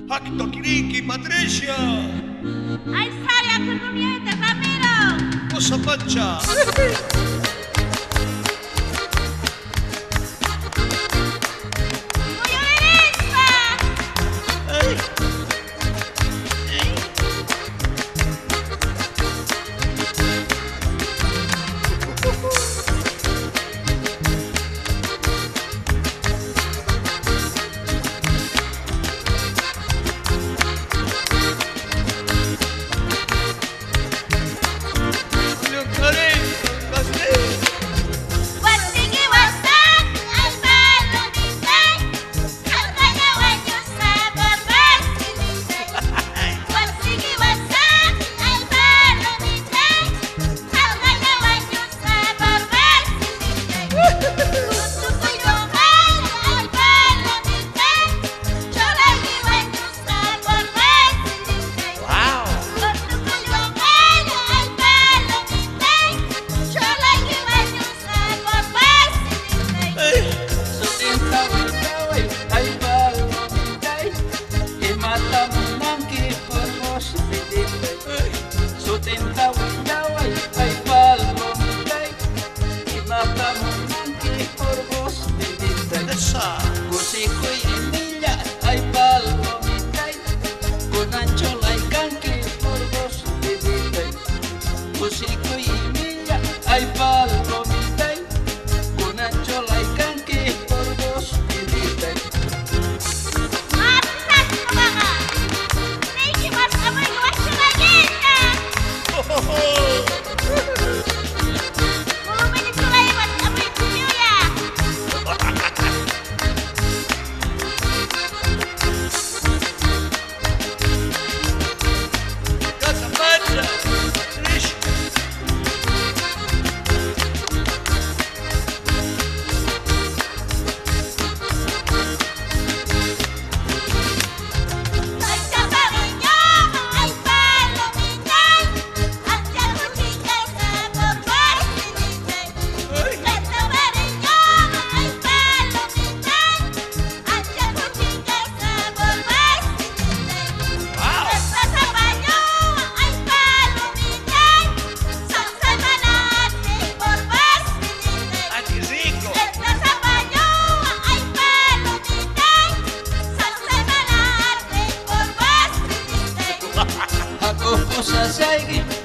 Acto Kiriki, Patricia. ¡Ay, sale a con nieta, Ramiro! Cosa pancha. ¡Voy a ver esta! Ay.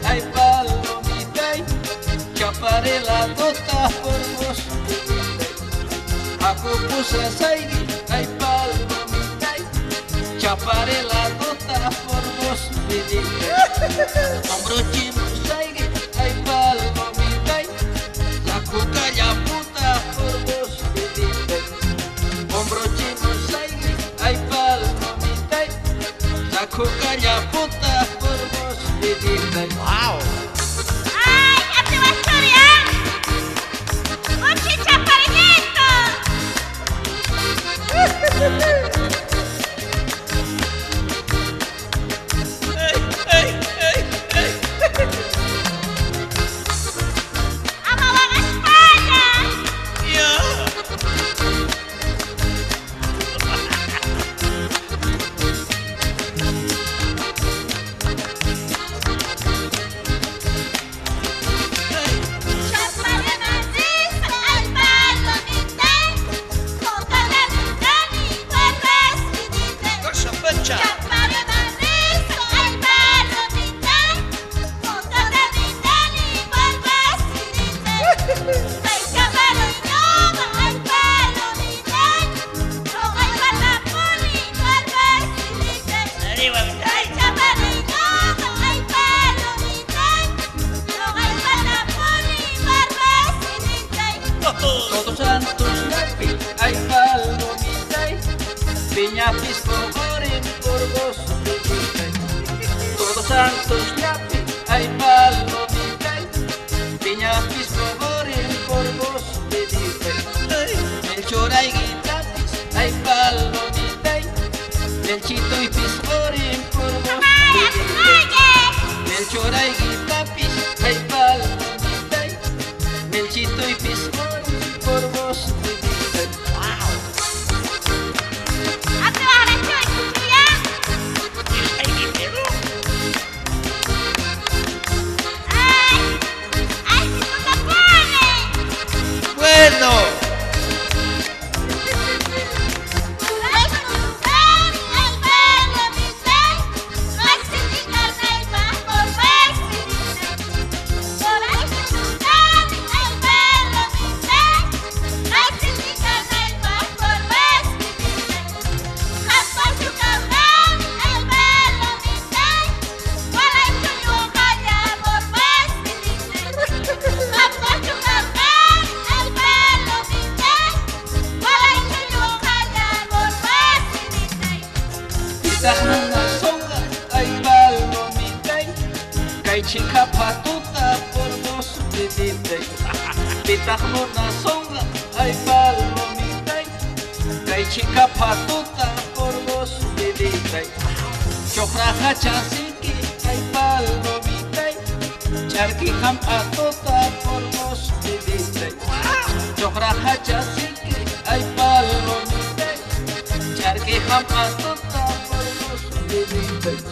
Ay, palomita, chaparé la gota por vos. Acopusa saigui, ay, palomita, chaparé la gota por vos. Hombro chimo saigui, ay, palomita, la cuca ya puta por vos. Hombro chimo saigui, ay, palomita, la cuca ya puta por vos. Wow. ¡Ay, hazte historia! ¡Oye, chaparrito! ¡Amaban a España! Todos santos yapi, ay palomita, piñapis cogoren por vos. Todos santos yapi, ay palomita, piñapis cogoren por vos. El choray guitapis, ay palomita, el chito y piscoren por vos. El choray guitapis, ay palomita, el chito y piscoren por vos. Wow. chica patuta por vos vidita. Pitajmo na songa, ay palomita. Kay chica patuta por vos vidita. Chokraja chasiki, ay palomita. Charki ham patuta por vos vidita. Chokraja chasiki, ay palomita. Charki ham patuta por vos vidita.